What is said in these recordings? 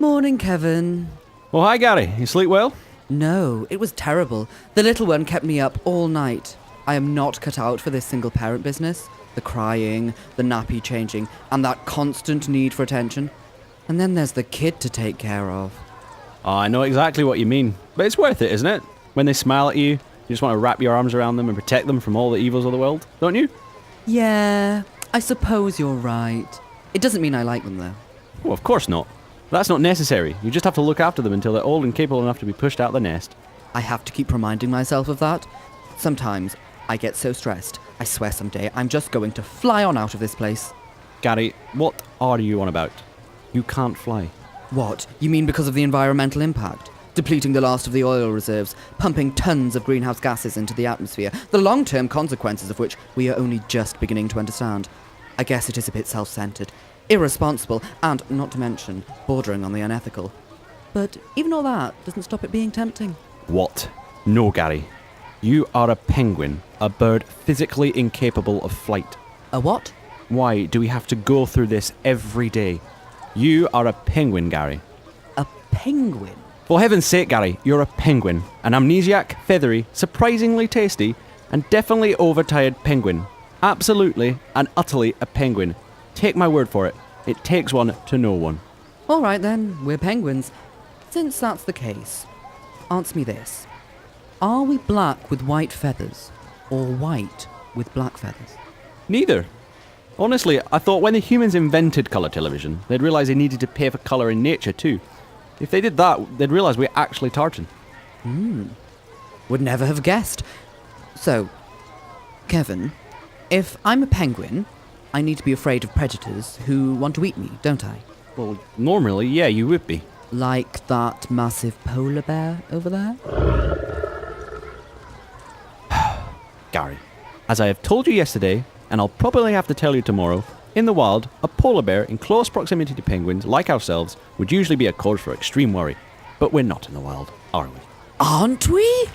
Morning, Kevin. Well, hi, Gary. You sleep well? No, it was terrible. The little one kept me up all night. I am not cut out for this single-parent business. The crying, the nappy changing, and that constant need for attention. And then there's the kid to take care of. Oh, I know exactly what you mean. But it's worth it, isn't it? When they smile at you, you just want to wrap your arms around them and protect them from all the evils of the world, don't you? Yeah, I suppose you're right. It doesn't mean I like them, though. Well, of course not. That's not necessary. You just have to look after them until they're old and capable enough to be pushed out of the nest. I have to keep reminding myself of that. Sometimes I get so stressed, I swear someday I'm just going to fly on out of this place. Gary, what are you on about? You can't fly. What? You mean because of the environmental impact? Depleting the last of the oil reserves, pumping tons of greenhouse gases into the atmosphere, the long-term consequences of which we are only just beginning to understand. I guess it is a bit self-centered, irresponsible, and, not to mention, bordering on the unethical. But even all that doesn't stop it being tempting. What? No, Gary. You are a penguin, a bird physically incapable of flight. A what? Why do we have to go through this every day? You are a penguin, Gary. A penguin? For heaven's sake, Gary, you're a penguin. An amnesiac, feathery, surprisingly tasty, and definitely overtired penguin. Absolutely and utterly a penguin. Take my word for it. It takes one to know one. All right then, we're penguins. Since that's the case, answer me this. Are we black with white feathers, or white with black feathers? Neither. Honestly, I thought when the humans invented colour television, they'd realise they needed to pay for colour in nature too. If they did that, they'd realise we're actually tartan. Would never have guessed. So, Kevin, if I'm a penguin, I need to be afraid of predators who want to eat me, don't I? Well, normally, yeah, you would be. Like that massive polar bear over there? Gary, as I have told you yesterday, and I'll probably have to tell you tomorrow, in the wild, a polar bear in close proximity to penguins, like ourselves, would usually be a cause for extreme worry. But we're not in the wild, are we? Aren't we?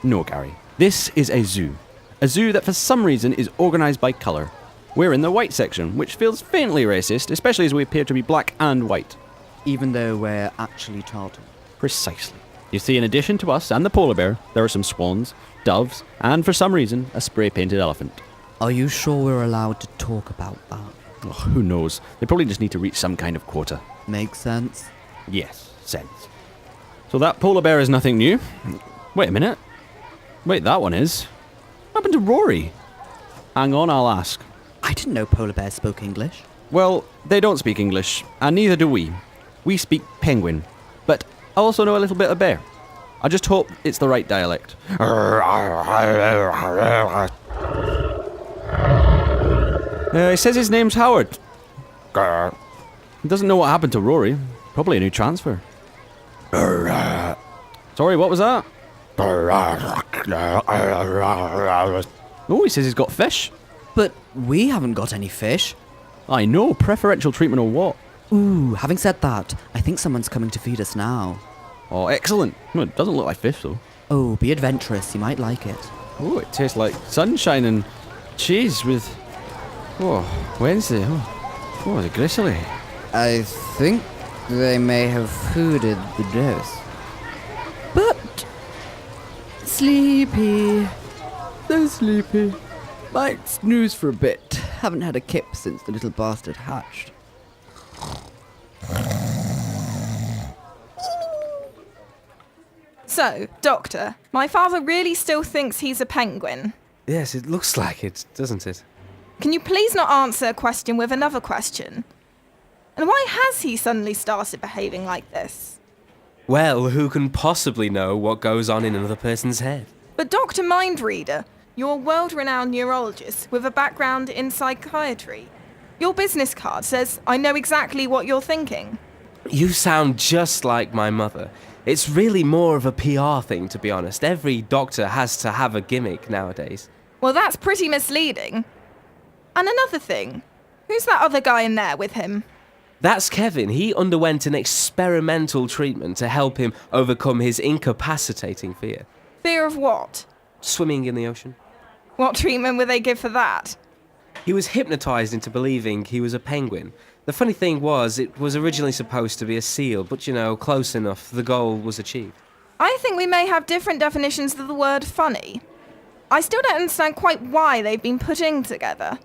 No, Gary. This is a zoo. A zoo that for some reason is organised by colour. We're in the white section, which feels faintly racist, especially as we appear to be black and white. Even though we're actually tartan. Precisely. You see, in addition to us and the polar bear, there are some swans, doves, and for some reason, a spray-painted elephant. Are you sure we're allowed to talk about that? Oh, who knows? They probably just need to reach some kind of quota. Makes sense. Yes, sense. So that polar bear is nothing new. Wait a minute. Wait, that one is. What happened to Rory? Hang on, I'll ask. I didn't know polar bears spoke English. Well, they don't speak English, and neither do we. We speak penguin, but I also know a little bit of bear. I just hope it's the right dialect. He says his name's Howard. He doesn't know what happened to Rory. Probably a new transfer. Sorry, what was that? Oh, he says he's got fish. But we haven't got any fish. I know, preferential treatment or what? Ooh, having said that, I think someone's coming to feed us now. Oh, excellent. Well, it doesn't look like fish, though. Oh, be adventurous, you might like it. Oh, it tastes like sunshine and cheese with... Oh, Wednesday. Oh, the gristly. I think they may have fooded the dose. But... sleepy. So sleepy. Might snooze for a bit. Haven't had a kip since the little bastard hatched. So, Doctor, my father really still thinks he's a penguin. Yes, it looks like it, doesn't it? Can you please not answer a question with another question? And why has he suddenly started behaving like this? Well, who can possibly know what goes on in another person's head? But Dr. Mindreader, you're a world-renowned neurologist with a background in psychiatry. Your business card says, I know exactly what you're thinking. You sound just like my mother. It's really more of a PR thing, to be honest. Every doctor has to have a gimmick nowadays. Well, that's pretty misleading. And another thing, who's that other guy in there with him? That's Kevin. He underwent an experimental treatment to help him overcome his incapacitating fear. Fear of what? Swimming in the ocean. What treatment would they give for that? He was hypnotized into believing he was a penguin. The funny thing was, it was originally supposed to be a seal, but close enough, the goal was achieved. I think we may have different definitions of the word funny. I still don't understand quite why they've been put in together.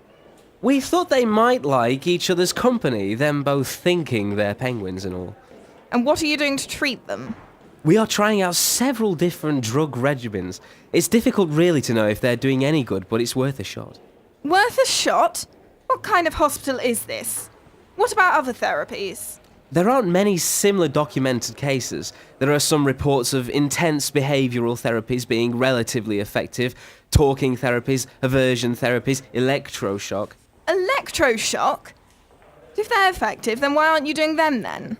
We thought they might like each other's company, them both thinking they're penguins and all. And what are you doing to treat them? We are trying out several different drug regimens. It's difficult really to know if they're doing any good, but it's worth a shot. Worth a shot? What kind of hospital is this? What about other therapies? There aren't many similar documented cases. There are some reports of intense behavioural therapies being relatively effective, talking therapies, aversion therapies, electroshock. Electroshock? If they're effective, then why aren't you doing them then?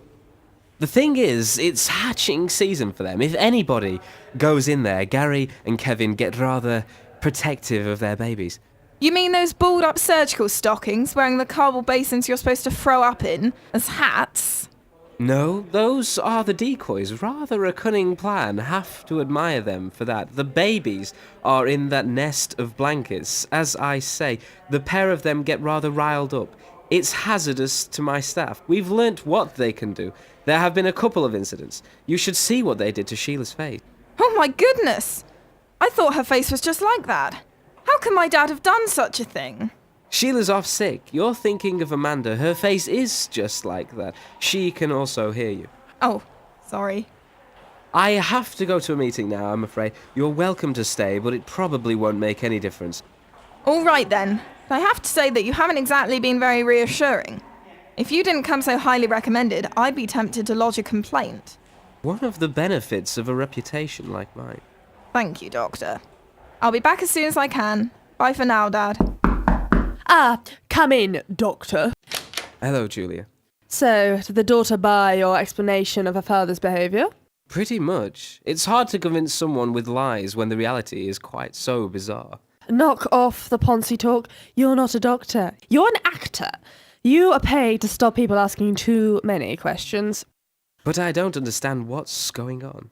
The thing is, it's hatching season for them. If anybody goes in there, Gary and Kevin get rather protective of their babies. You mean those balled-up surgical stockings wearing the cardboard basins you're supposed to throw up in as hats? No, those are the decoys. Rather a cunning plan. Have to admire them for that. The babies are in that nest of blankets. As I say, the pair of them get rather riled up. It's hazardous to my staff. We've learnt what they can do. There have been a couple of incidents. You should see what they did to Sheila's face. Oh my goodness! I thought her face was just like that. How can my dad have done such a thing? Sheila's off sick. You're thinking of Amanda. Her face is just like that. She can also hear you. Oh, sorry. I have to go to a meeting now, I'm afraid. You're welcome to stay, but it probably won't make any difference. All right then. I have to say that you haven't exactly been very reassuring. If you didn't come so highly recommended, I'd be tempted to lodge a complaint. One of the benefits of a reputation like mine. Thank you, Doctor. I'll be back as soon as I can. Bye for now, Dad. Ah, come in, Doctor. Hello, Julia. So, did the daughter buy your explanation of her father's behaviour? Pretty much. It's hard to convince someone with lies when the reality is quite so bizarre. Knock off the Ponzi talk. You're not a doctor. You're an actor. You are paid to stop people asking too many questions. But I don't understand what's going on.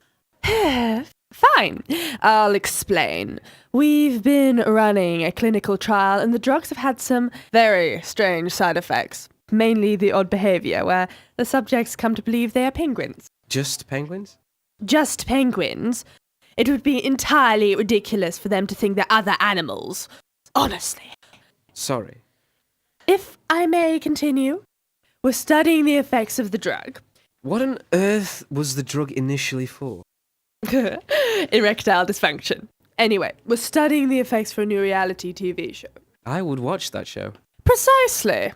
Fine. I'll explain. We've been running a clinical trial and the drugs have had some very strange side effects. Mainly the odd behaviour where the subjects come to believe they are penguins. Just penguins? Just penguins? It would be entirely ridiculous for them to think they're other animals. Honestly. Sorry. If I may continue, we're studying the effects of the drug. What on earth was the drug initially for? Erectile dysfunction. Anyway, we're studying the effects for a new reality TV show. I would watch that show. Precisely.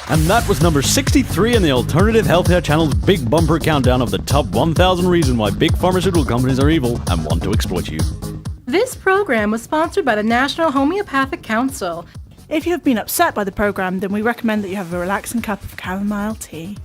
And that was number 63 in the Alternative Healthcare Channel's Big Bumper Countdown of the top 1,000 reasons why big pharmaceutical companies are evil and want to exploit you. This program was sponsored by the National Homeopathic Council. If you have been upset by the programme, then we recommend that you have a relaxing cup of chamomile tea.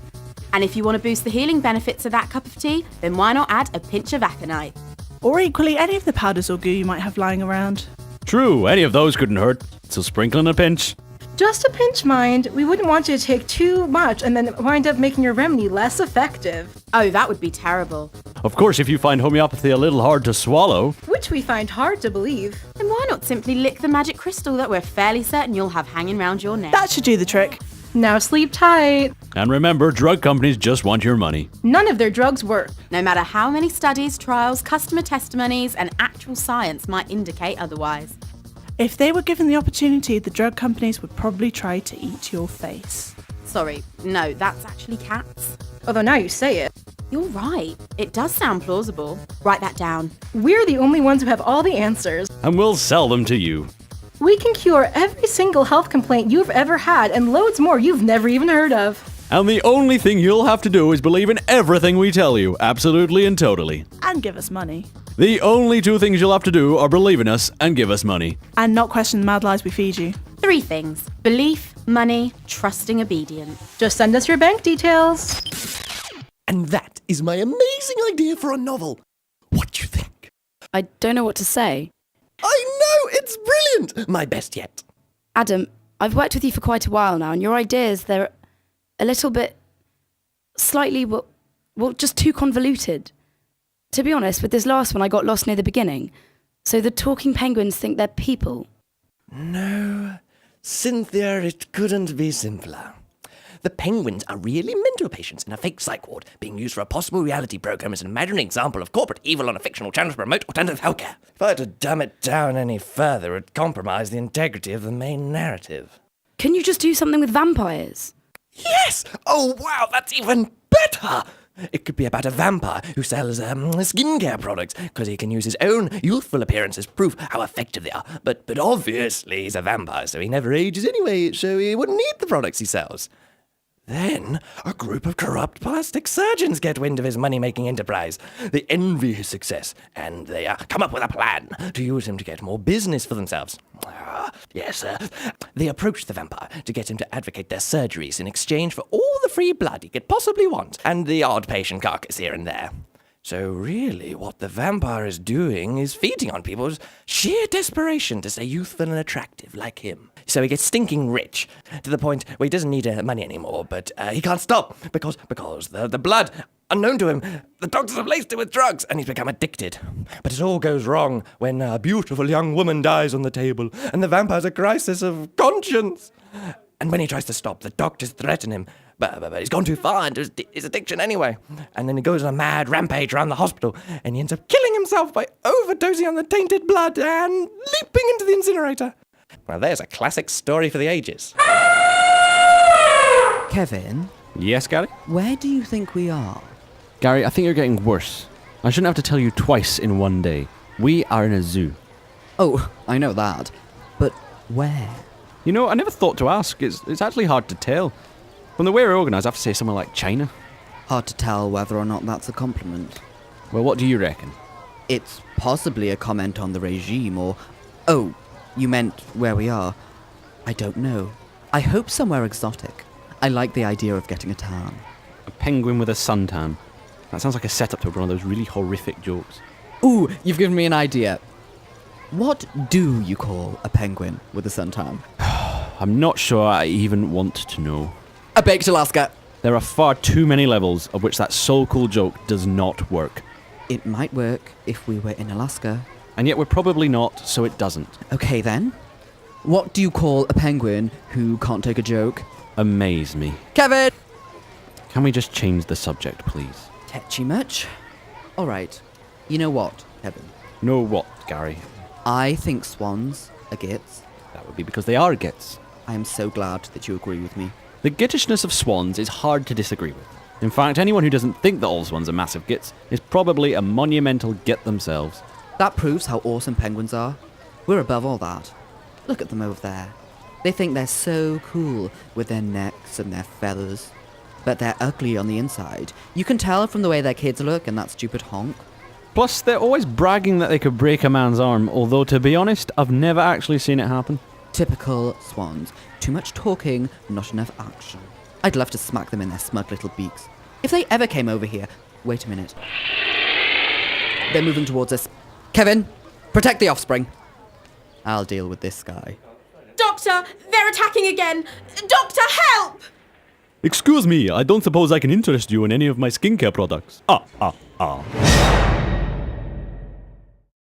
And if you want to boost the healing benefits of that cup of tea, then why not add a pinch of aconite? Or equally, any of the powders or goo you might have lying around. True, any of those couldn't hurt, so sprinkle in a pinch. Just a pinch, mind. We wouldn't want you to take too much and then wind up making your remedy less effective. Oh, that would be terrible. Of course, if you find homeopathy a little hard to swallow, Which we find hard to believe. Then why not simply lick the magic crystal that we're fairly certain you'll have hanging round your neck? That should do the trick. Now sleep tight. and remember, drug companies just want your money. None of their drugs work. No matter how many studies, trials, customer testimonies, and actual science might indicate otherwise. If they were given the opportunity, the drug companies would probably try to eat your face. Sorry, no, that's actually cats. Although now you say it. You're right. It does sound plausible. Write that down. We're the only ones who have all the answers. And we'll sell them to you. We can cure every single health complaint you've ever had and loads more you've never even heard of. And the only thing you'll have to do is believe in everything we tell you, absolutely and totally. And give us money. The only two things you'll have to do are believe in us and give us money. And not question the mad lies we feed you. 3 things. Belief, money, trusting obedience. Just send us your bank details. And that is my amazing idea for a novel. What do you think? I don't know what to say. I know, it's brilliant! My best yet. Adam, I've worked with you for quite a while now, and your ideas, they're a little bit, slightly, well, just too convoluted. To be honest, with this last one, I got lost near the beginning. So the talking penguins think they're people. No, Cynthia, it couldn't be simpler. The penguins are really mental patients in a fake psych ward, being used for a possible reality program as an imaginary example of corporate evil on a fictional channel to promote alternative healthcare. If I had to dumb it down any further, it would compromise the integrity of the main narrative. Can you just do something with vampires? Yes! Oh, wow, that's even better! It could be about a vampire who sells skincare products because he can use his own youthful appearance as proof how effective they are. But obviously he's a vampire, so he never ages anyway, so he wouldn't need the products he sells. Then a group of corrupt plastic surgeons get wind of his money-making enterprise. They envy his success, and they come up with a plan to use him to get more business for themselves. Yes, they approach the vampire to get him to advocate their surgeries in exchange for all the free blood he could possibly want, and the odd patient carcass here and there. So really, what the vampire is doing is feeding on people's sheer desperation to stay youthful and attractive like him. So he gets stinking rich, to the point where he doesn't need money anymore, but he can't stop, because the blood, unknown to him, the doctors have laced it with drugs, and he's become addicted. But it all goes wrong when a beautiful young woman dies on the table, and the vampire's a crisis of conscience. And when he tries to stop, the doctors threaten him, but he's gone too far into his addiction anyway. And then he goes on a mad rampage around the hospital, and he ends up killing himself by overdosing on the tainted blood and leaping into the incinerator. Well, there's a classic story for the ages. Kevin, Yes, Gary? where do you think we are? Gary, I think you're getting worse. I shouldn't have to tell you twice in one day. We are in a zoo. Oh, I know that. But where? You know, I never thought to ask. It's actually hard to tell. From the way we're organised, I have to say somewhere like China. Hard to tell whether or not that's a compliment. Well, what do you reckon? It's possibly a comment on the regime, or... Oh, you meant where we are. I don't know. I hope somewhere exotic. I like the idea of getting a tan. A penguin with a suntan. That sounds like a setup to one of those really horrific jokes. Ooh, you've given me an idea. What do you call a penguin with a suntan? I'm not sure I even want to know. A baked Alaska. There are far too many levels of which that so cool joke does not work. It might work if we were in Alaska. And yet we're probably not, so it doesn't. Okay then. What do you call a penguin who can't take a joke? Amaze me. Kevin! Can we just change the subject, please? Tetchy much? Alright. You know what, Kevin? No what, Gary? I think swans are gits. That would be because they are gits. I am so glad that you agree with me. The gittishness of swans is hard to disagree with. In fact, anyone who doesn't think that all swans are massive gits is probably a monumental git themselves. That proves how awesome penguins are. We're above all that. Look at them over there. They think they're so cool with their necks and their feathers. But they're ugly on the inside. You can tell from the way their kids look and that stupid honk. Plus, they're always bragging that they could break a man's arm, although, to be honest, I've never actually seen it happen. Typical swans. Too much talking, not enough action. I'd love to smack them in their smug little beaks. If they ever came over here... Wait a minute. They're moving towards us. Kevin, protect the offspring. I'll deal with this guy. Doctor, they're attacking again. Doctor, help! Excuse me, I don't suppose I can interest you in any of my skincare products.